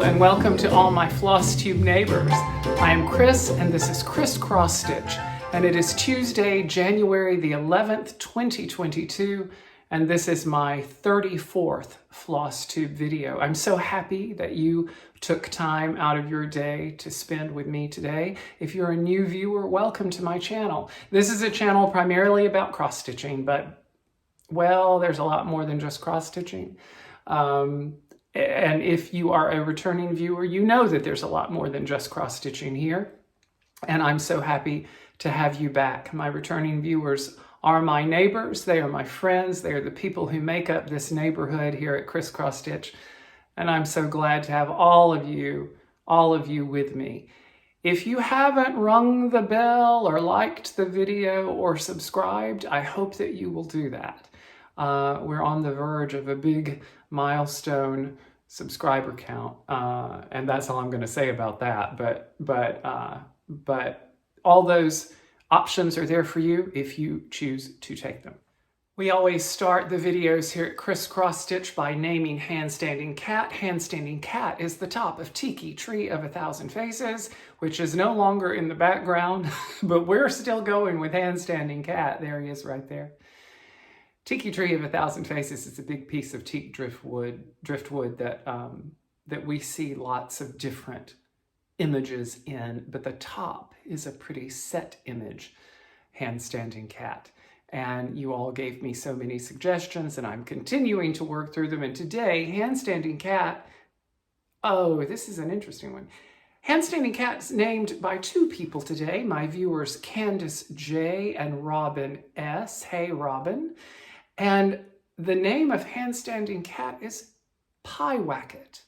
Hello and welcome to all my Flosstube neighbors. I am Chris and this is Xrossstitch, and it is Tuesday, January the 11th, 2022, and this is my 34th Flosstube video. I'm so happy that you took time out of your day to spend with me today. If you're a new viewer, welcome to my channel. This is a channel primarily about cross-stitching, but well, there's a lot more than just cross-stitching. And if you are a returning viewer, you know that there's a lot more than just cross-stitching here. And I'm so happy to have you back. My returning viewers are my neighbors. They are my friends. They are the people who make up this neighborhood here at Xrossstitch. And I'm so glad to have all of you with me. If you haven't rung the bell or liked the video or subscribed, I hope that you will do that. We're on the verge of a big milestone subscriber count, and that's all I'm going to say about that. But all those options are there for you if you choose to take them. We always start the videos here at Xrossstitch by naming Handstanding Cat. Handstanding Cat is the top of Tiki, Tree of 1,000 Faces, which is no longer in the background, but we're still going with Handstanding Cat. There he is right there. Tiki Tree of 1,000 Faces is a big piece of teak driftwood that we see lots of different images in, but the top is a pretty set image, Handstanding Cat. And you all gave me so many suggestions, and I'm continuing to work through them. And today, Handstanding Cat, oh, this is an interesting one. Handstanding Cat's named by two people today, my viewers Candace J and Robin S. Hey, Robin. And the name of Handstanding Cat is Pyewacket.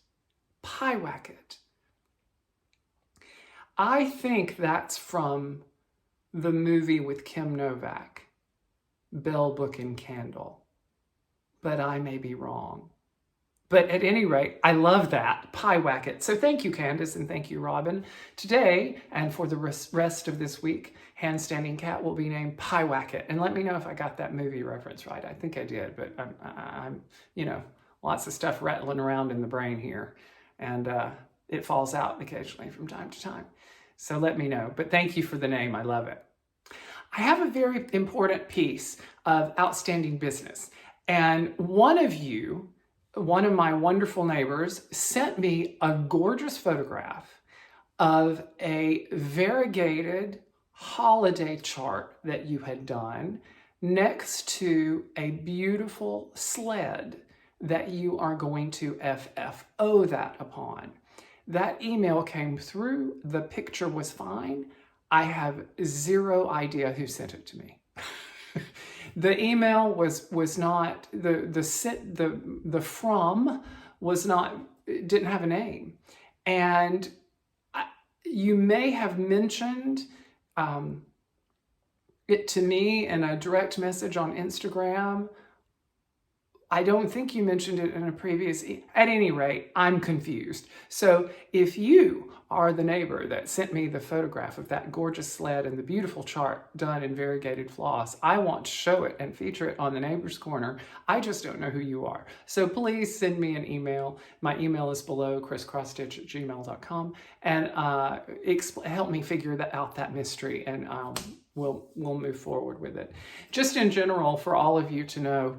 Pyewacket. I think that's from the movie with Kim Novak, Bell, Book, and Candle, but I may be wrong. But at any rate, I love that, Pyewacket. So thank you, Candace, and thank you, Robin. Today, and for the rest of this week, Handstanding Cat will be named Pyewacket. And let me know if I got that movie reference right. I think I did, but I'm you know, lots of stuff rattling around in the brain here. And it falls out occasionally from time to time. So let me know. But thank you for the name. I love it. I have a very important piece of outstanding business. And one of my wonderful neighbors sent me a gorgeous photograph of a variegated holiday chart that you had done next to a beautiful sled that you are going to FFO that upon. That email came through, the picture was fine. I have zero idea who sent it to me. The email was not, the from was not, it didn't have a name. And you may have mentioned it to me in a direct message on Instagram. I don't think you mentioned it in a previous, at any rate, I'm confused. So if you are the neighbor that sent me the photograph of that gorgeous sled and the beautiful chart done in variegated floss, I want to show it and feature it on the Neighbor's Corner. I just don't know who you are. So please send me an email. My email is below, chriscrossstitch@gmail.com, and help me figure out that mystery, and we'll move forward with it. Just in general, for all of you to know,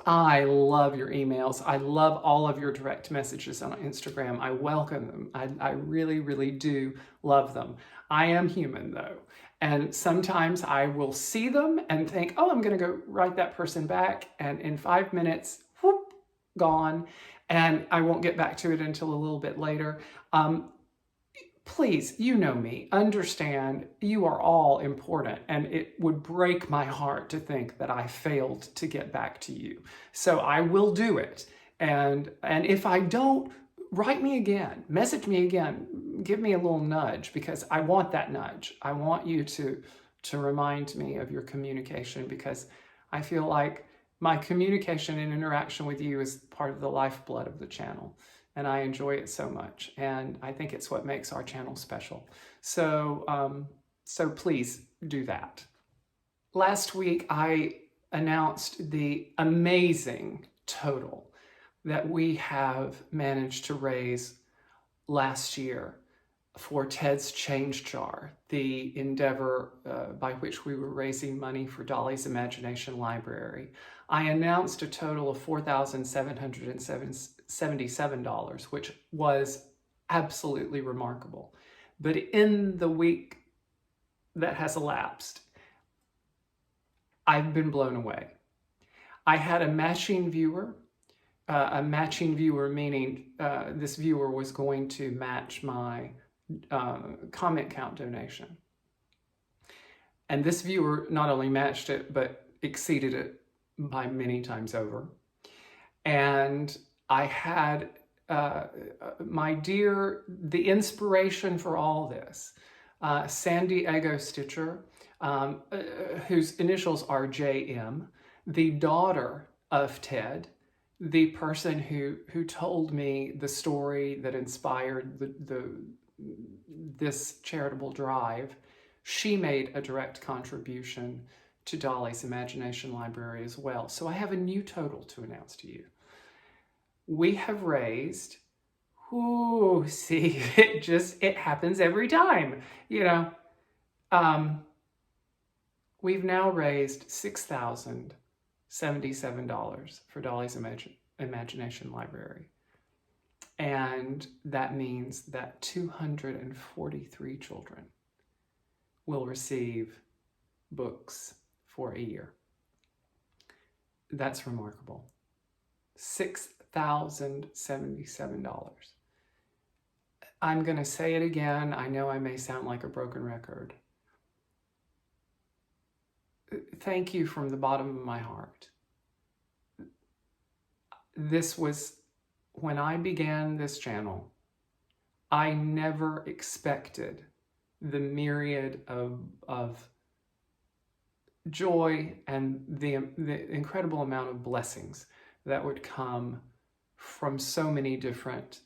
I love your emails. I love all of your direct messages on Instagram. I welcome them. I really, really do love them. I am human though. And sometimes I will see them and think, oh, I'm going to go write that person back. And in 5 minutes, whoop, gone. And I won't get back to it until a little bit later. Please, you know me, understand you are all important, and it would break my heart to think that I failed to get back to you. So I will do it. And if I don't, write me again, message me again, give me a little nudge, because I want that nudge. I want you to remind me of your communication, because I feel like my communication and interaction with you is part of the lifeblood of the channel. And I enjoy it so much. And I think it's what makes our channel special. So, so please do that. Last week, I announced the amazing total that we have managed to raise last year for Ted's Change Jar, the endeavor by which we were raising money for Dolly's Imagination Library, I announced a total of $4,777, which was absolutely remarkable. But in the week that has elapsed, I've been blown away. I had a matching viewer meaning this viewer was going to match my comment count donation. And this viewer not only matched it, but exceeded it by many times over. And I had the inspiration for all this, Sandy Ego Stitcher, whose initials are JM, the daughter of Ted, the person who told me the story that inspired this charitable drive. She made a direct contribution to Dolly's Imagination Library as well. So I have a new total to announce to you. We have raised, see, it happens every time, you know. We've now raised $6,077 for Dolly's Imagination Library. And that means that 243 children will receive books for a year. That's remarkable. $6,077. I'm going to say it again. I know I may sound like a broken record. Thank you from the bottom of my heart. This was, when I began this channel, I never expected the myriad of joy and the incredible amount of blessings that would come from so many different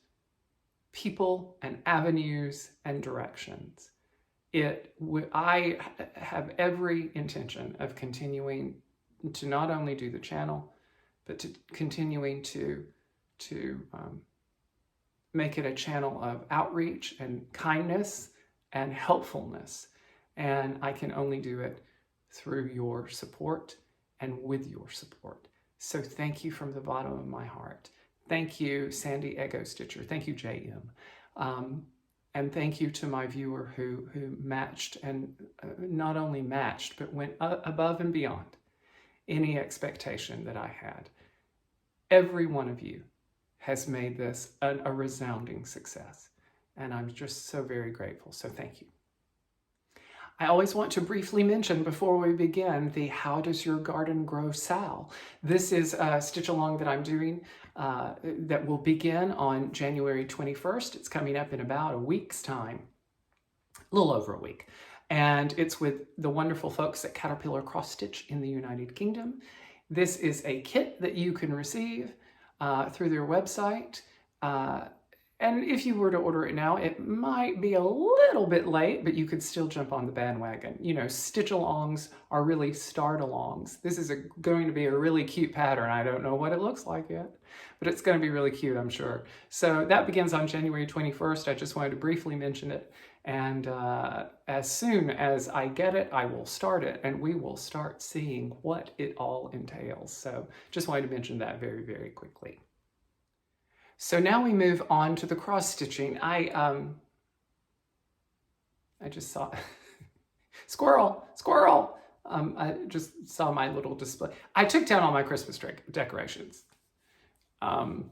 people and avenues and directions. I have every intention of continuing to not only do the channel, but to continuing to make it a channel of outreach and kindness and helpfulness. And I can only do it through your support and with your support. So thank you from the bottom of my heart. Thank you, Sandy Ego Stitcher. Thank you, JM. And thank you to my viewer who matched, and not only matched, but went above and beyond any expectation that I had. Every one of you has made this a resounding success. And I'm just so very grateful. So thank you. I always want to briefly mention before we begin the How Does Your Garden Grow Sal. This is a stitch along that I'm doing that will begin on January 21st. It's coming up in about a week's time, a little over a week. And it's with the wonderful folks at Caterpillar Cross Stitch in the United Kingdom. This is a kit that you can receive through their website. And if you were to order it now, it might be a little bit late, but you could still jump on the bandwagon. You know, stitch-alongs are really start-alongs. This is going to be a really cute pattern. I don't know what it looks like yet, but it's going to be really cute, I'm sure. So that begins on January 21st. I just wanted to briefly mention it. And as soon as I get it, I will start it, and we will start seeing what it all entails. So just wanted to mention that very, very quickly. So now we move on to the cross stitching. I just saw squirrel. I just saw my little display. I took down all my Christmas decorations. I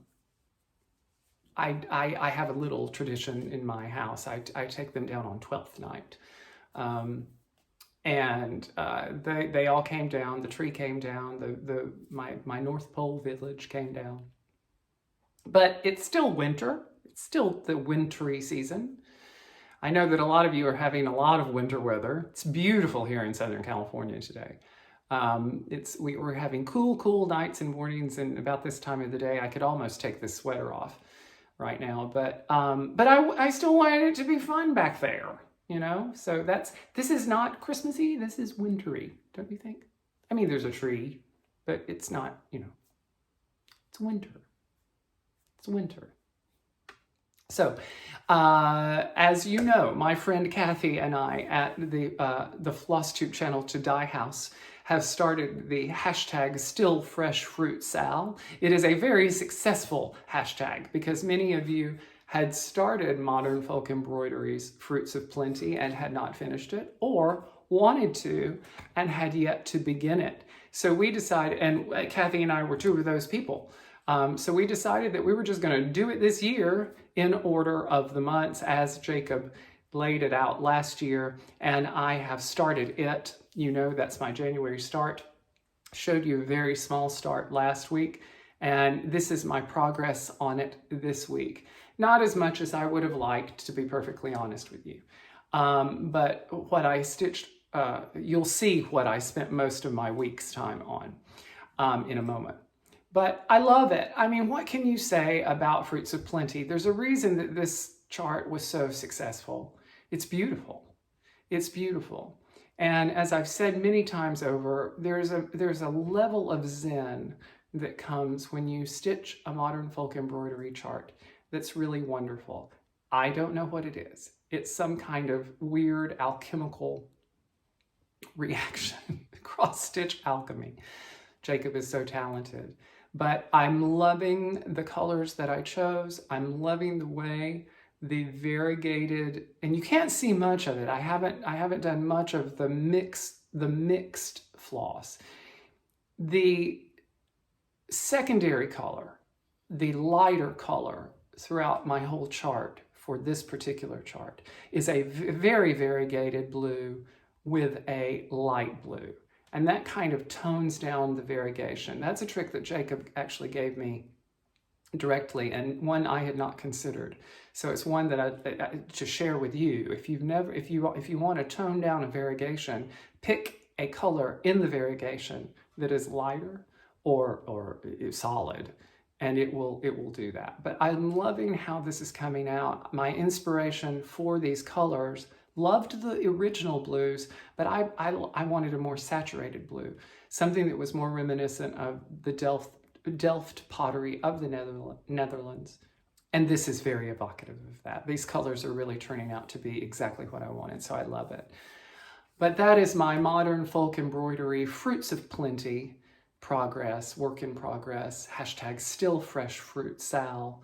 have a little tradition in my house. I take them down on 12th night. And they all came down. The tree came down. My North Pole village came down. But it's still winter. It's still the wintry season. I know that a lot of you are having a lot of winter weather. It's beautiful here in Southern California today. We're having cool nights and mornings, and about this time of the day, I could almost take this sweater off right now. But I still wanted it to be fun back there, you know? So this is not Christmassy, this is wintry, don't you think? I mean, there's a tree, but it's not, you know, it's winter. It's winter. So, as you know, my friend Kathy and I at the Flosstube channel To Die House have started the hashtag Still Fresh Fruit Sal. It is a very successful hashtag because many of you had started Modern Folk Embroidery's Fruits of Plenty and had not finished it, or wanted to and had yet to begin it. So we decided, and Kathy and I were two of those people. So we decided that we were just going to do it this year in order of the months as Jacob laid it out last year, and I have started it. You know, that's my January start. Showed you a very small start last week, and this is my progress on it this week. Not as much as I would have liked, to be perfectly honest with you. But what I stitched, you'll see what I spent most of my week's time on in a moment. But I love it. I mean, what can you say about Fruits of Plenty? There's a reason that this chart was so successful. It's beautiful. It's beautiful. And as I've said many times over, there's a level of zen that comes when you stitch a modern folk embroidery chart that's really wonderful. I don't know what it is. It's some kind of weird alchemical reaction, cross-stitch alchemy. Jacob is so talented. But I'm loving the colors that I chose. I'm loving the way the variegated, and you can't see much of it. I haven't done much of the mixed floss. The secondary color, the lighter color throughout my whole chart for this particular chart is a very variegated blue with a light blue. And that kind of tones down the variegation. That's a trick that Jacob actually gave me directly, and one I had not considered. So it's one that I to share with you. If you want to tone down a variegation, pick a color in the variegation that is lighter or solid, and it will do that. But I'm loving how this is coming out. My inspiration for these colors. Loved the original blues, but I wanted a more saturated blue, something that was more reminiscent of the Delft pottery of the Netherlands. And this is very evocative of that. These colors are really turning out to be exactly what I wanted, so I love it. But that is my modern folk embroidery Fruits of Plenty progress, work in progress, hashtag Still Fresh Fruit Sal.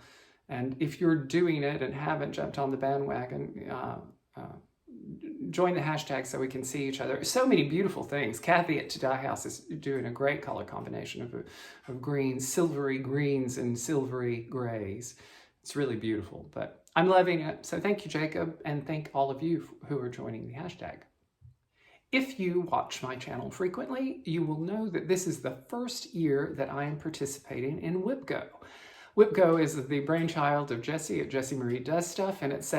And if you're doing it and haven't jumped on the bandwagon, join the hashtag so we can see each other. So many beautiful things. Kathy at To Die House is doing a great color combination of greens, silvery greens and silvery grays. It's really beautiful, but I'm loving it. So thank you, Jacob, and thank all of you who are joining the hashtag. If you watch my channel frequently, you will know that this is the first year that I am participating in WhipGo. WhipGo is the brainchild of Jessie at Jessie Marie Does Stuff, and it's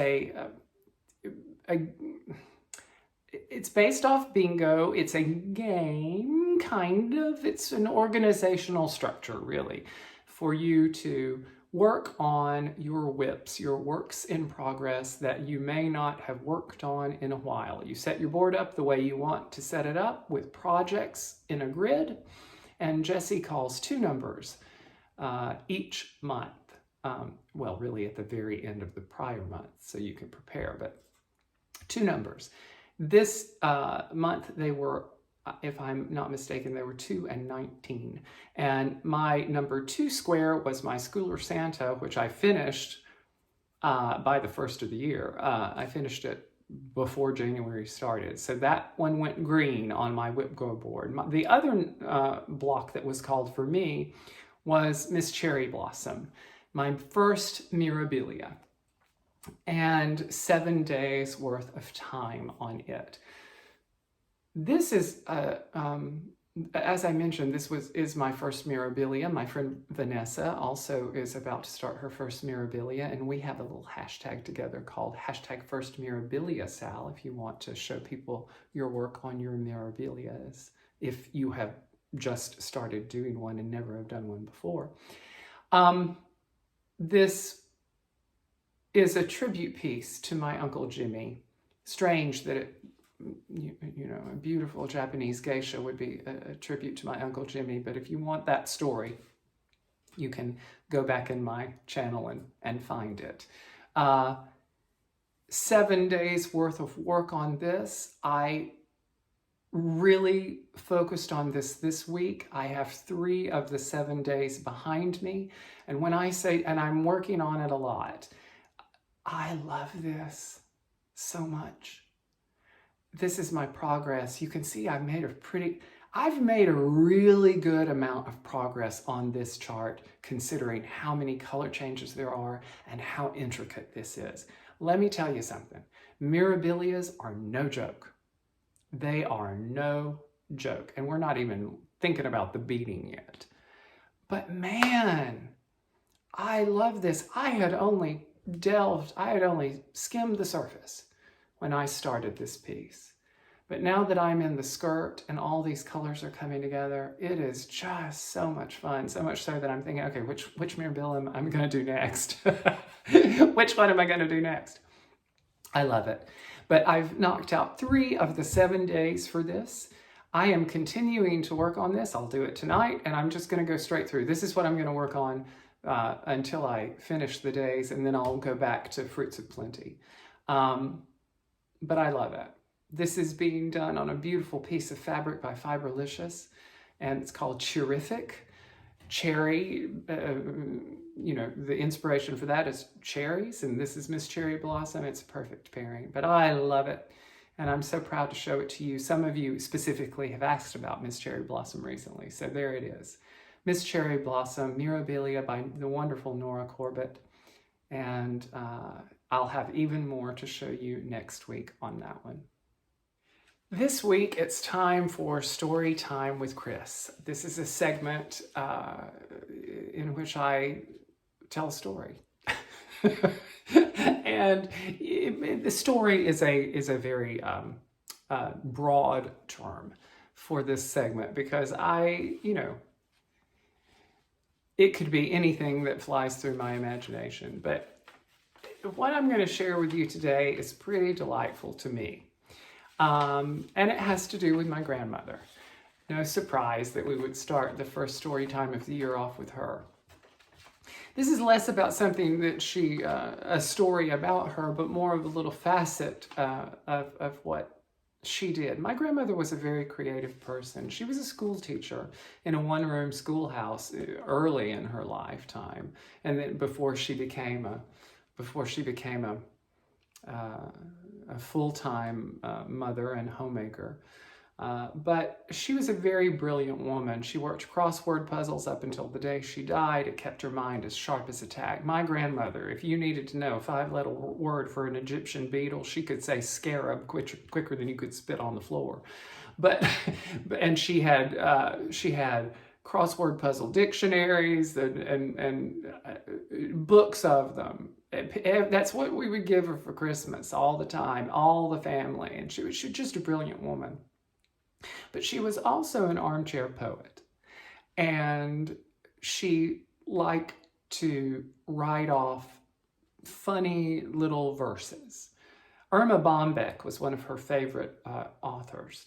it's based off bingo. It's a game, kind of. It's an organizational structure, really, for you to work on your whips, your works in progress that you may not have worked on in a while. You set your board up the way you want to set it up with projects in a grid, and Jessie calls 2 numbers each month. Well, really at the very end of the prior month, so you can prepare, but 2 numbers. This month they were, if I'm not mistaken, they were 2 and 19. And my number 2 square was my Schooler Santa, which I finished by the first of the year. I finished it before January started. So that one went green on my WhipGo board. The other block that was called for me was Miss Cherry Blossom, my first Mirabilia. And 7 days worth of time on it. This is, as I mentioned, this is my first Mirabilia. My friend Vanessa also is about to start her first Mirabilia, and we have a little hashtag together called hashtag First Mirabilia Sal, if you want to show people your work on your Mirabilias, if you have just started doing one and never have done one before. This is a tribute piece to my Uncle Jimmy. Strange that you know, a beautiful Japanese geisha would be a tribute to my Uncle Jimmy, but if you want that story, you can go back in my channel and find it. 7 days worth of work on this. I really focused on this week. I have 3 of the 7 days behind me. And when I say, and I'm working on it a lot, I love this so much. This is my progress. You can see I've made a really good amount of progress on this chart, considering how many color changes there are and how intricate this is. Let me tell you something. Mirabilias are no joke. They are no joke. And we're not even thinking about the beading yet. But man, I love this. I had only skimmed the surface when I started this piece. But now that I'm in the skirt and all these colors are coming together, it is just so much fun. So much so that I'm thinking, okay, which Mirabilia am I going to do next? Which one am I going to do next? I love it. But I've knocked out 3 of the 7 days for this. I am continuing to work on this. I'll do it tonight, and I'm just going to go straight through. This is what I'm going to work on until I finish the days, and then I'll go back to Fruits of Plenty. But I love it. This is being done on a beautiful piece of fabric by Fiberlicious, and it's called Cheerific. Cherry, you know, the inspiration for that is cherries, and this is Miss Cherry Blossom. It's a perfect pairing, but I love it, and I'm so proud to show it to you. Some of you specifically have asked about Miss Cherry Blossom recently, so there it is. Miss Cherry Blossom, Mirabilia by the wonderful Nora Corbett, and I'll have even more to show you next week on that one. This week, it's time for Story Time with Chris. This is a segment in which I tell a story. And the story is a very broad term for this segment because it could be anything that flies through my imagination. But what I'm going to share with you today is pretty delightful to me. And it has to do with my grandmother. No surprise that we would start the first story time of the year off with her. This is less about something that a story about her, but more of a little facet of what she did. My grandmother was a very creative person. She was a school teacher in a one-room schoolhouse early in her lifetime, and then before she became a full-time mother and homemaker. But she was a very brilliant woman. She worked crossword puzzles up until the day she died. It kept her mind as sharp as a tack. My grandmother, if you needed to know a 5-letter word for an Egyptian beetle, she could say scarab quicker than you could spit on the floor. And she had crossword puzzle dictionaries and books of them. That's what we would give her for Christmas all the time, all the family. And she was just a brilliant woman. But she was also an armchair poet. And she liked to write off funny little verses. Irma Bombeck was one of her favorite authors.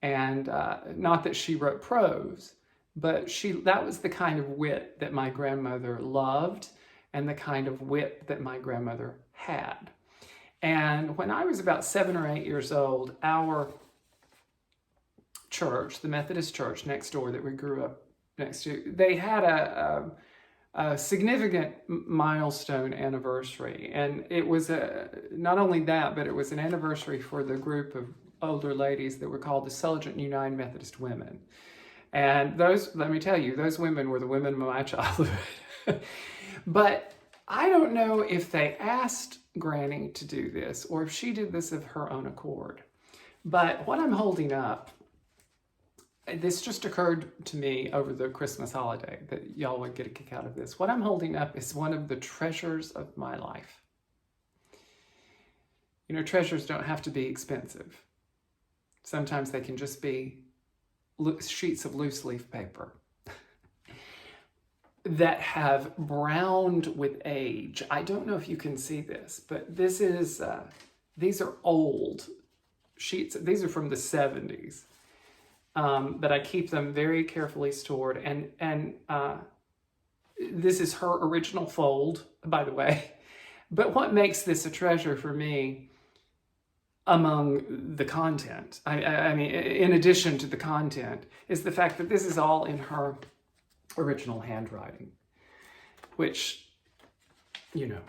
And not that she wrote prose, but that was the kind of wit that my grandmother loved and the kind of wit that my grandmother had. And when I was about 7 or 8 years old, our church, the Methodist church next door that we grew up next to, they had a significant milestone anniversary. And it was not only that, but it was an anniversary for the group of older ladies that were called the Sulligent United Methodist Women. And let me tell you, those women were the women of my childhood. But I don't know if they asked Granny to do this or if she did this of her own accord. But what I'm holding up, this just occurred to me over the Christmas holiday that y'all would get a kick out of this. What I'm holding up is one of the treasures of my life. You know, treasures don't have to be expensive. Sometimes they can just be sheets of loose leaf paper that have browned with age. I don't know if you can see this, but these are old sheets. These are from the 70s, but I keep them very carefully stored. And this is her original fold, by the way, But what makes this a treasure for me among the content, I mean, in addition to the content, is the fact that this is all in her original handwriting, which, you know,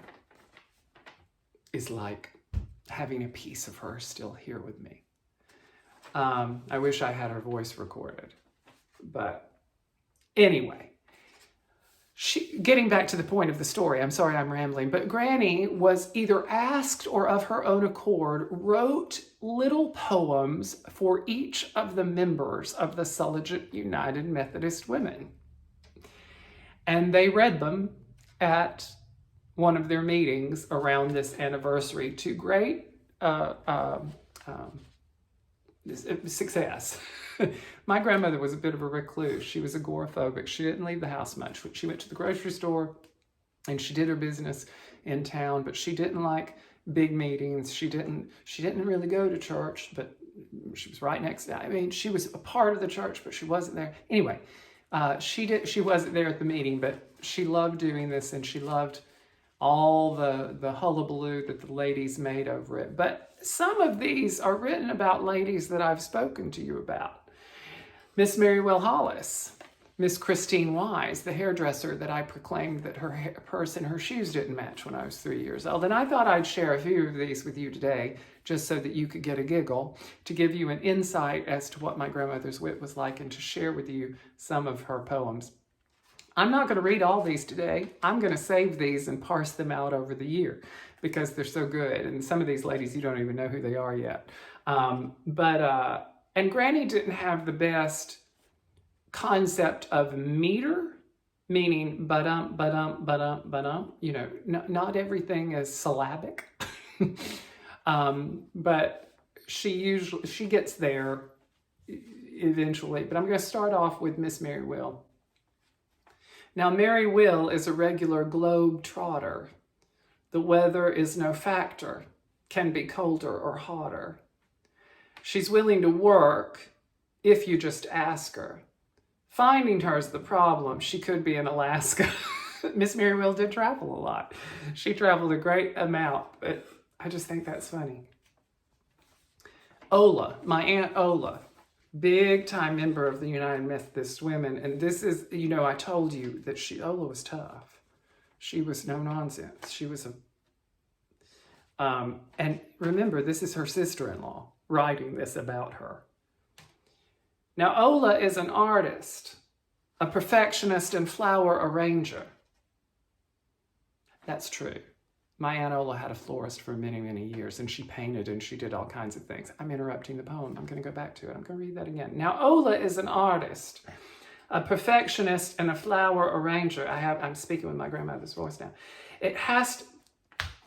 is like having a piece of her still here with me. I wish I had her voice recorded, but anyway, getting back to the point of the story, I'm sorry I'm rambling, but Granny was either asked or of her own accord wrote little poems for each of the members of the Suffragette United Methodist Women. And they read them at one of their meetings around this anniversary to great success. My grandmother was a bit of a recluse. She was agoraphobic. She didn't leave the house much. She went to the grocery store and she did her business in town, but she didn't like big meetings. She didn't really go to church, but she was right next to, I mean, she was a part of the church, but she wasn't there. Anyway, she wasn't there at the meeting, but she loved doing this and she loved all the hullabaloo that the ladies made over it. But some of these are written about ladies that I've spoken to you about. Miss Mary Will Hollis, Miss Christine Wise, the hairdresser that I proclaimed that her purse and her shoes didn't match when I was 3 years old. And I thought I'd share a few of these with you today, just so that you could get a giggle, to give you an insight as to what my grandmother's wit was like and to share with you some of her poems. I'm not going to read all these today. I'm going to save these and parse them out over the year because they're so good. And some of these ladies, you don't even know who they are yet. And Granny didn't have the best concept of meter, meaning ba-dum, ba-dum, ba-dum, ba-dum. You know, not everything is syllabic. But she gets there eventually. But I'm going to start off with Miss Mary Will. Now, Mary Will is a regular globe trotter. The weather is no factor, can be colder or hotter. She's willing to work if you just ask her. Finding her is the problem. She could be in Alaska. Miss Mary Will did travel a lot. She traveled a great amount, but I just think that's funny. Ola, my Aunt Ola. Big time member of the United Methodist Women. And this is, you know, I told you that Ola was tough. She was no nonsense. She was and remember, this is her sister-in-law writing this about her. Now, Ola is an artist, a perfectionist and flower arranger. That's true. My Aunt Ola had a florist for many, many years, and she painted and she did all kinds of things. I'm interrupting the poem. I'm going to go back to it. I'm going to read that again. Now, Ola is an artist, a perfectionist, and a flower arranger. I'm speaking with my grandmother's voice now.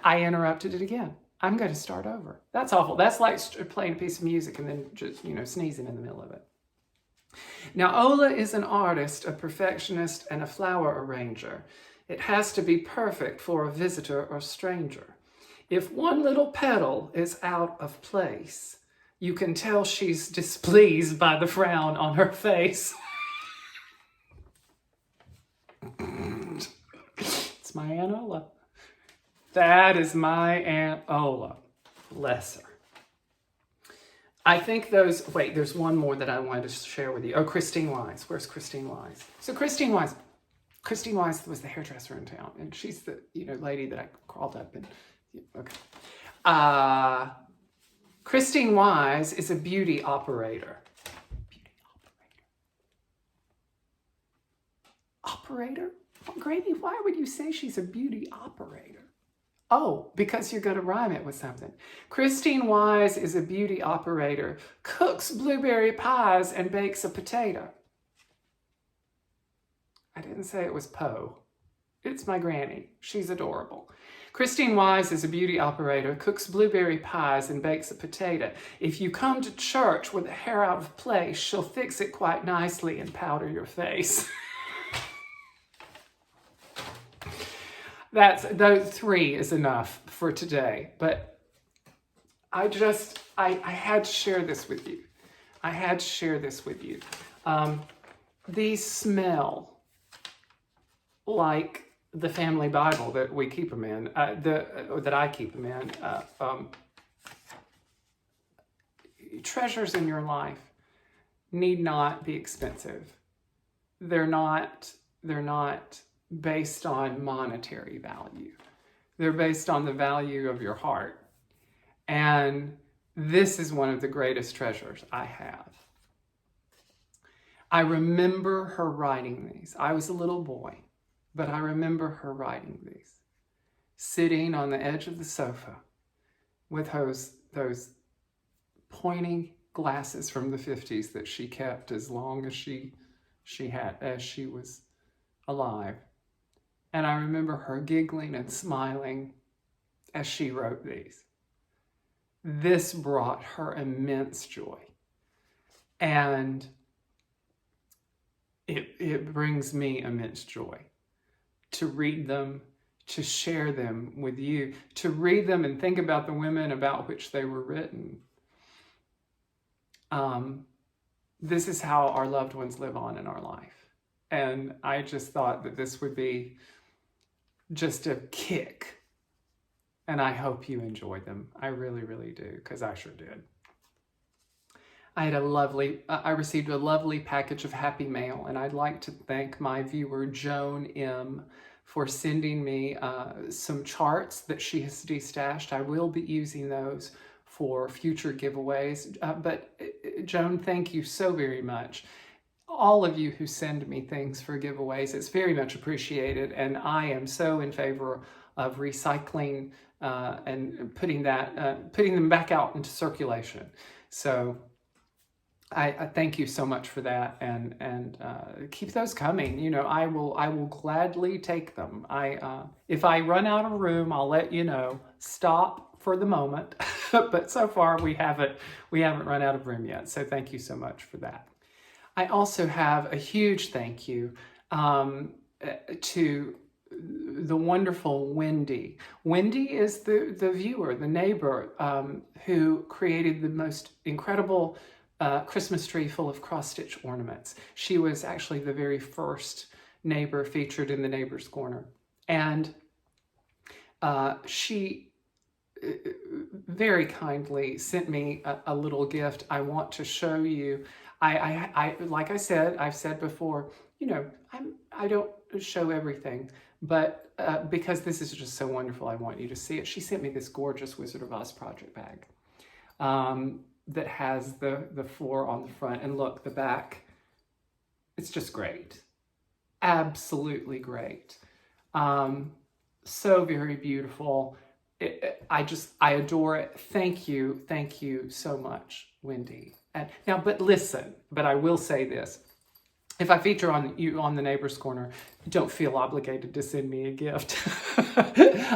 I interrupted it again. I'm going to start over. That's awful. That's like playing a piece of music and then just, you know, sneezing in the middle of it. Now, Ola is an artist, a perfectionist, and a flower arranger. It has to be perfect for a visitor or stranger. If one little petal is out of place, you can tell she's displeased by the frown on her face. It's my Aunt Ola. That is my Aunt Ola. Bless her. I think there's one more that I wanted to share with you. Oh, Christine Wise. Where's Christine Wise? So Christine Wise was the hairdresser in town, and she's the, you know, lady that I crawled up and, okay. Christine Wise is a beauty operator. Operator? Granny, why would you say she's a beauty operator? Oh, because you're going to rhyme it with something. Christine Wise is a beauty operator, cooks blueberry pies, and bakes a potato. I didn't say it was Poe. It's my granny. She's adorable. Christine Wise is a beauty operator, cooks blueberry pies, and bakes a potato. If you come to church with a hair out of place, she'll fix it quite nicely and powder your face. Those three is enough for today, but I had to share this with you. These smell like the family Bible that we keep them in, that I keep them in. Treasures in your life need not be expensive. They're not based on monetary value. They're based on the value of your heart. And this is one of the greatest treasures I have. I remember her writing these. I was a little boy, but I remember her writing these, sitting on the edge of the sofa with those pointy glasses from the 50s that she kept as long as she was alive. And I remember her giggling and smiling as she wrote these. This brought her immense joy. And it brings me immense joy to read them, to share them with you, to read them and think about the women about which they were written. This is how our loved ones live on in our life. And I just thought that this would be just a kick. And I hope you enjoyed them. I really, really do, because I sure did. I received a lovely package of happy mail, and I'd like to thank my viewer, Joan M., for sending me some charts that she has destashed. I will be using those for future giveaways. But Joan, thank you so very much. All of you who send me things for giveaways, it's very much appreciated, and I am so in favor of recycling and putting them back out into circulation. So I thank you so much for that, and keep those coming. You know, I will gladly take them. If I run out of room, I'll let you know. Stop for the moment, but so far we haven't run out of room yet. So thank you so much for that. I also have a huge thank you to the wonderful Wendy. Wendy is the viewer, the neighbor, who created the most incredible Christmas tree full of cross-stitch ornaments. She was actually the very first neighbor featured in the Neighbor's Corner. And she very kindly sent me a little gift. I want to show you. Like I've said before, you know, I don't show everything, but because this is just so wonderful, I want you to see it. She sent me this gorgeous Wizard of Oz project bag that has the floor on the front, and look, the back. It's just great, absolutely great. So very beautiful. I adore it. Thank you so much, Wendy. And now, but I will say this. If I feature you on the Neighbor's Corner, don't feel obligated to send me a gift.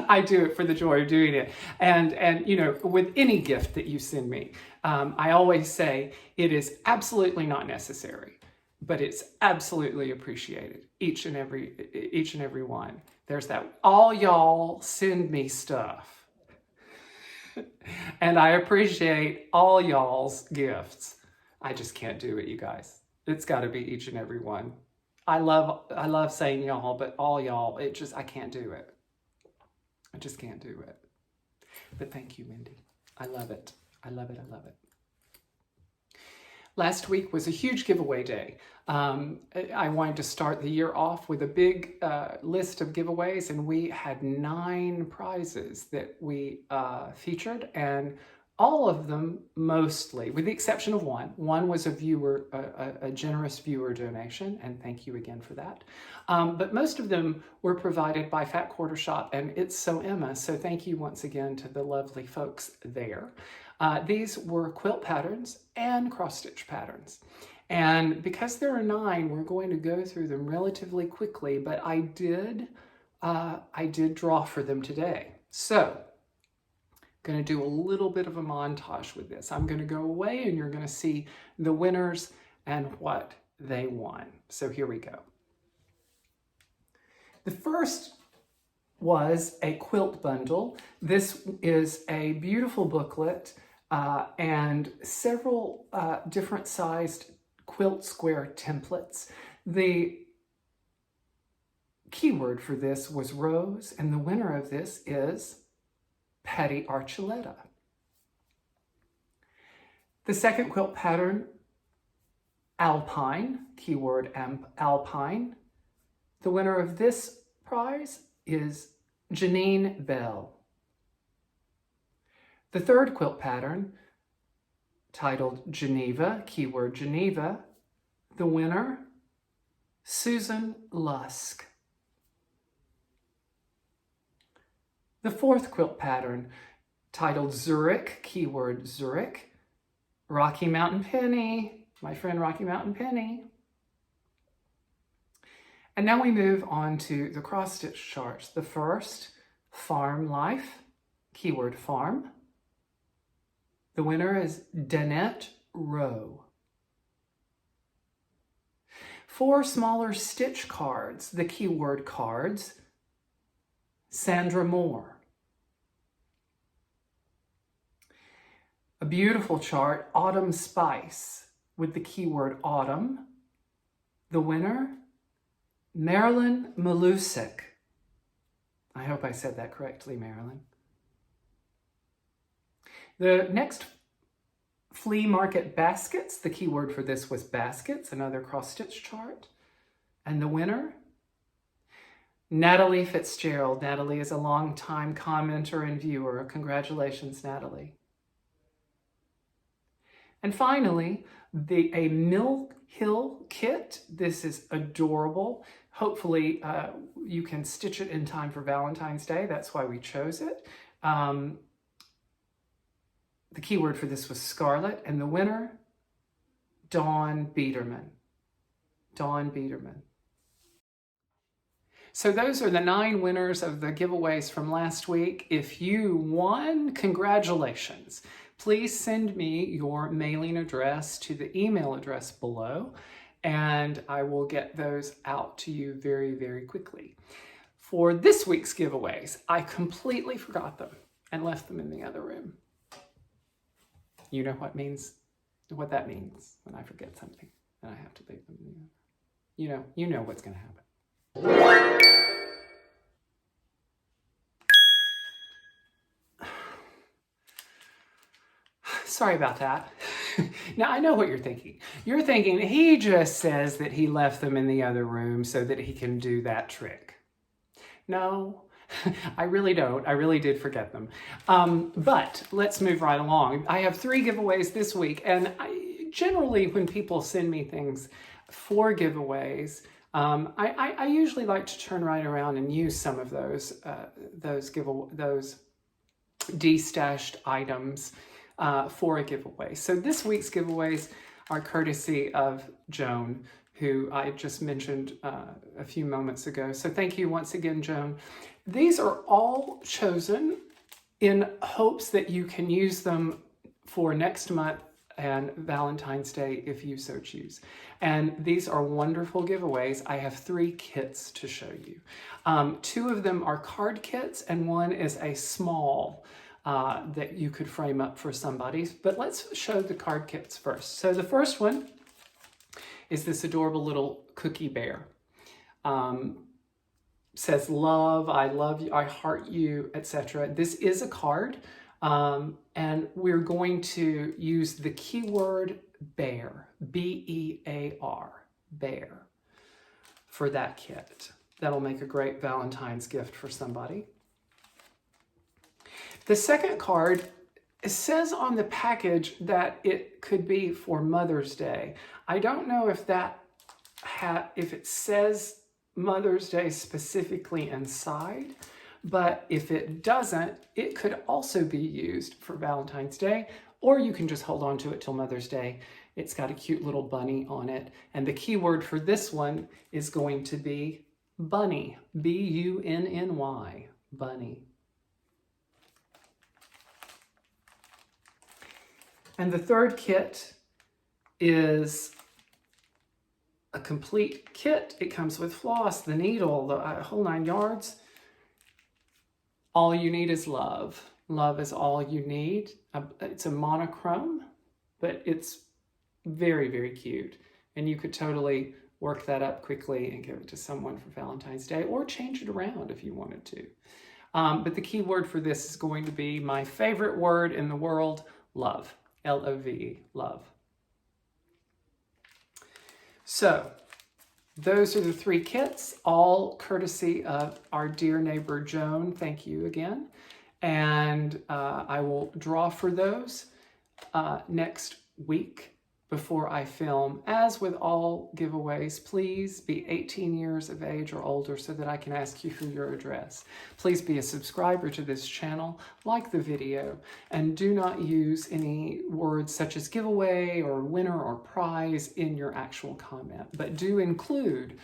I do it for the joy of doing it. And you know, with any gift that you send me, I always say it is absolutely not necessary, but it's absolutely appreciated. Each and every one. There's that. All y'all send me stuff. And I appreciate all y'all's gifts. I just can't do it, you guys. It's got to be each and every one. I love saying y'all, but all y'all, I can't do it. I just can't do it. But thank you, Mindy. I love it. I love it. I love it. Last week was a huge giveaway day. I wanted to start the year off with a big list of giveaways, and we had 9 prizes that we featured, and all of them, mostly, with the exception of one was a generous viewer donation, and thank you again for that. But most of them were provided by Fat Quarter Shop and It's So Emma, so thank you once again to the lovely folks there. These were quilt patterns and cross-stitch patterns. And because there are 9, we're going to go through them relatively quickly, but I did draw for them today. So, going to do a little bit of a montage with this. I'm going to go away and you're going to see the winners and what they won. So here we go. The first was a quilt bundle. This is a beautiful booklet and several different sized quilt square templates. The keyword for this was rose, and the winner of this is Petty Archuleta. The second quilt pattern, Alpine, keyword Alpine. The winner of this prize is Janine Bell. The third quilt pattern, titled Geneva, keyword Geneva. The winner, Susan Lusk. The fourth quilt pattern, titled Zurich, keyword Zurich. Rocky Mountain Penny, my friend Rocky Mountain Penny. And now we move on to the cross-stitch charts. The first, Farm Life, keyword farm. The winner is Danette Rowe. 4 smaller stitch cards, the keyword cards, Sandra Moore. A beautiful chart, Autumn Spice, with the keyword autumn. The winner, Marilyn Malusik. I hope I said that correctly, Marilyn. The next, Flea Market Baskets. The keyword for this was baskets, another cross-stitch chart. And the winner, Natalie Fitzgerald. Natalie is a longtime commenter and viewer. Congratulations, Natalie. And finally, a Mill Hill kit. This is adorable. Hopefully you can stitch it in time for Valentine's Day. That's why we chose it. The keyword for this was Scarlet, and the winner, Dawn Biederman. Dawn Biederman. So those are the 9 winners of the giveaways from last week. If you won, congratulations. Please send me your mailing address to the email address below, and I will get those out to you very, very quickly. For this week's giveaways, I completely forgot them and left them in the other room. You know what that means when I forget something and I have to leave them in the other. You know what's going to happen. Sorry about that. Now, I know what you're thinking. You're thinking he just says that he left them in the other room so that he can do that trick. No, I really don't. I really did forget them. But let's move right along. I have 3 giveaways this week, and generally when people send me things for giveaways, I usually like to turn right around and use some of those destashed items for a giveaway. So this week's giveaways are courtesy of Joan, who I just mentioned a few moments ago. So thank you once again, Joan. These are all chosen in hopes that you can use them for next month and Valentine's Day if you so choose. And these are wonderful giveaways. I have 3 kits to show you. 2 of them are card kits, and 1 is a small that you could frame up for somebody. But let's show the card kits first. So the first one is this adorable little cookie bear. Says love, I love you, I heart you, etc. This is a card, and we're going to use the keyword bear, B-E-A-R, bear, for that kit. That'll make a great Valentine's gift for somebody. The second card, it says on the package that it could be for Mother's Day. I don't know if if it says Mother's Day specifically inside, but if it doesn't, it could also be used for Valentine's Day, or you can just hold on to it till Mother's Day. It's got a cute little bunny on it, and the keyword for this one is going to be bunny, B-U-N-N-Y, bunny. And the third kit is a complete kit. It comes with floss, the needle, the whole 9 yards. All you need is love. Love is all you need. It's a monochrome, but it's very, very cute. And you could totally work that up quickly and give it to someone for Valentine's Day, or change it around if you wanted to. But the key word for this is going to be my favorite word in the world, love. L-O-V-E, love. So those are the 3 kits, all courtesy of our dear neighbor Joan. Thank you again. And I will draw for those next week before I film. As with all giveaways, please be 18 years of age or older so that I can ask you for your address. Please be a subscriber to this channel, like the video, and do not use any words such as giveaway or winner or prize in your actual comment, but do include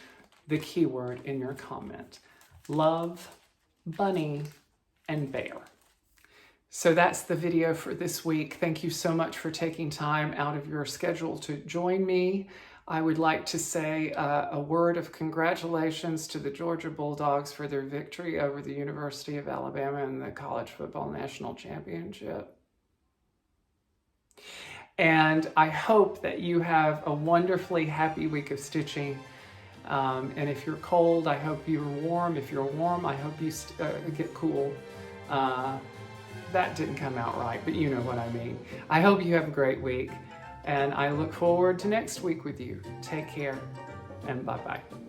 the keyword in your comment. Love, bunny, and bear. So that's the video for this week. Thank you so much for taking time out of your schedule to join me. I would like to say a word of congratulations to the Georgia Bulldogs for their victory over the University of Alabama in the College Football National Championship. And I hope that you have a wonderfully happy week of stitching. And if you're cold, I hope you're warm. If you're warm, I hope you get cool. That didn't come out right, but you know what I mean. I hope you have a great week, and I look forward to next week with you. Take care, and bye-bye.